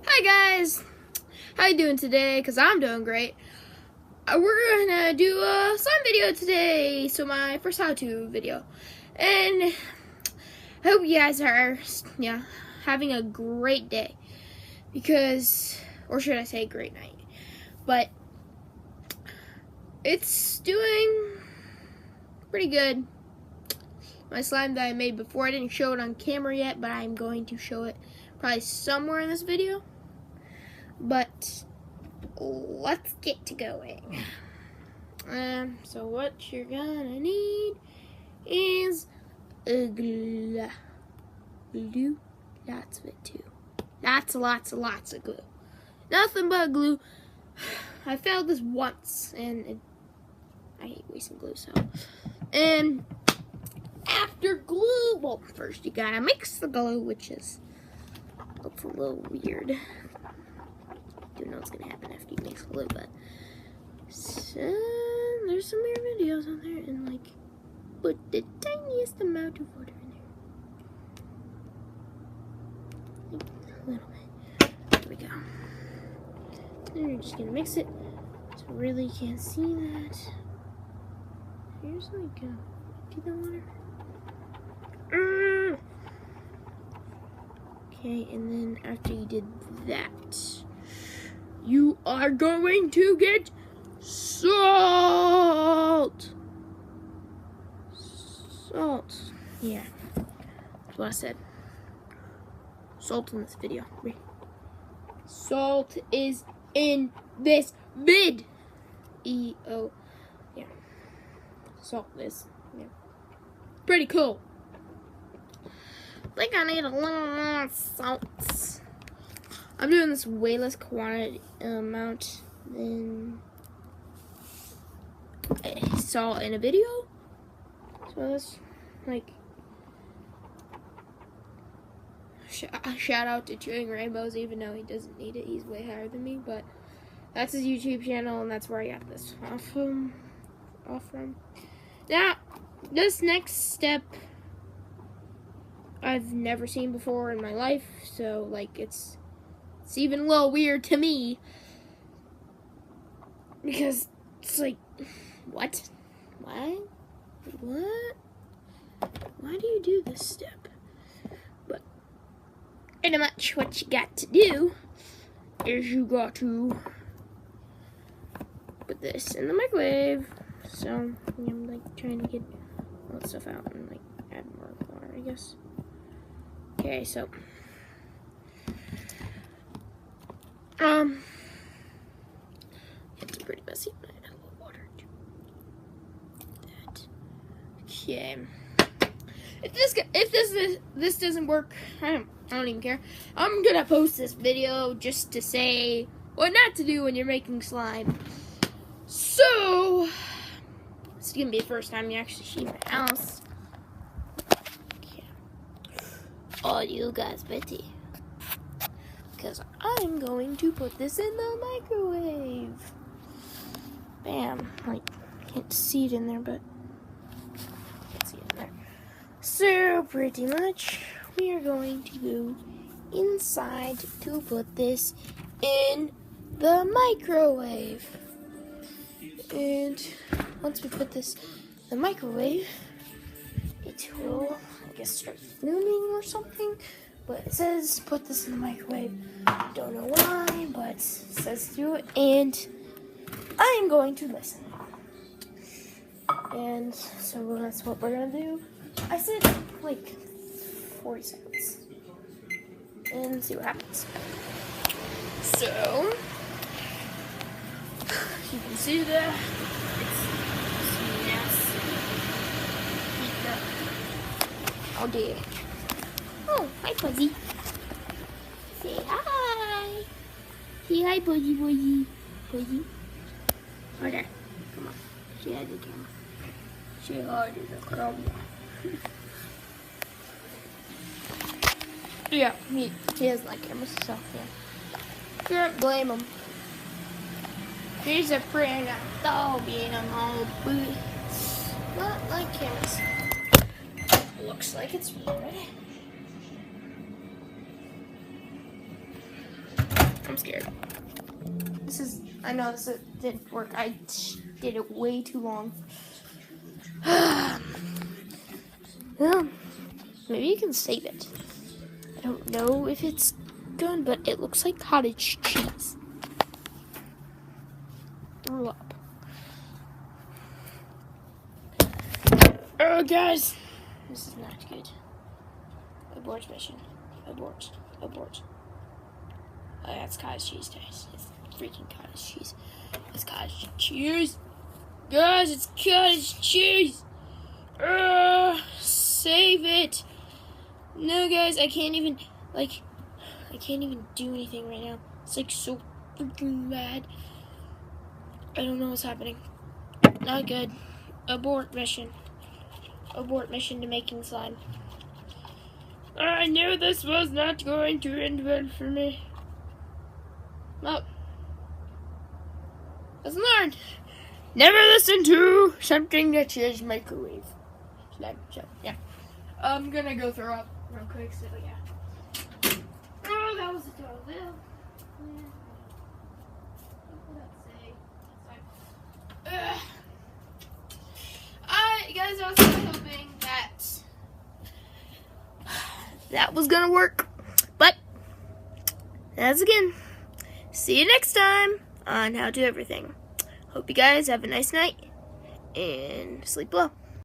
Hi guys, how you doing today? Cause I'm doing great. We're gonna do a slime video today, so my first how-to video, and I hope you guys are having a great day, because, or should I say great night, but it's doing pretty good. My slime that I made before, I didn't show it on camera yet, but I'm going to show it probably somewhere in this video. But let's get to going. So what you're gonna need is a glue. Lots of it too. Lots of glue. Nothing but glue. I failed this once, and I hate wasting glue. So, and after glue, well, first you gotta mix the glue, which is looks a little weird. Don't know what's gonna happen after you mix glue, but so, there's some weird videos on there, and like put the tiniest amount of water in there, like a little bit. There we go. Then you're just gonna mix it so really you can't see that. Here's like do the water. Okay, and then after you did that, you are going to get salt. Salt. Yeah, that's what I said. Salt in this video. Salt is in this vid. E-O. Yeah. Salt is. Yeah. Pretty cool. I think I need a little more salt. I'm doing this way less quantity amount than I saw in a video. So that's like shout out to Chewing Rainbows, even though he doesn't need it. He's way higher than me, but that's his YouTube channel, and that's where I got this off from. Now, this next step I've never seen before in my life, so like it's even a little weird to me, because it's like, what? Why? What? Why do you do this step? But pretty much what you got to do is you got to put this in the microwave. So I'm like trying to get all that stuff out and like add more water, I guess. Okay, so it's pretty messy, but I add a little water to that. Okay. If this doesn't work, I don't even care. I'm gonna post this video just to say what not to do when you're making slime. So it's gonna be the first time you actually see my house. Oh, you guys Betty, because I'm going to put this in the microwave. Bam. Like, can't see it in there, but I can see it in there. So pretty much we are going to go inside to put this in the microwave. And once we put this in the microwave, it will, I guess, start filming or something. But it says put this in the microwave. Don't know why, but it says do it, and I'm going to listen. And so that's what we're gonna do. I said like 40 seconds, and see what happens. So you can see that it's nasty. Oh dear. Oh, hi, Puzzy. Say hi. Say hi, Puzzy. Puzzy. Right there. Come on. Say hi to the camera. Say hi to the camera. Yeah, he doesn't like cameras, so yeah. Can't blame him. He's afraid of dog being a whole booty. Not like cameras. Looks like it's ready. I'm scared. I know this didn't work. I did it way too long. Well, maybe you can save it. I don't know if it's good, but it looks like cottage cheese. Threw up. Oh, guys. This is not good. Abort mission. Abort. Abort. Oh, that's cottage cheese, guys. It's freaking cottage cheese. It's cottage cheese. Guys, it's cottage cheese. Save it. No, guys, I can't even do anything right now. It's like so freaking bad. I don't know what's happening. Not good. Abort mission. Abort mission to making slime. I knew this was not going to end well for me. Well, lesson learned. Never listen to something that says microwave. Slime. So, yeah. I'm gonna go throw up real quick, so yeah. Oh, that was a total fail. Guys, I was hoping that was gonna work, but as again, see you next time on How to Everything. Hope you guys have a nice night and sleep well.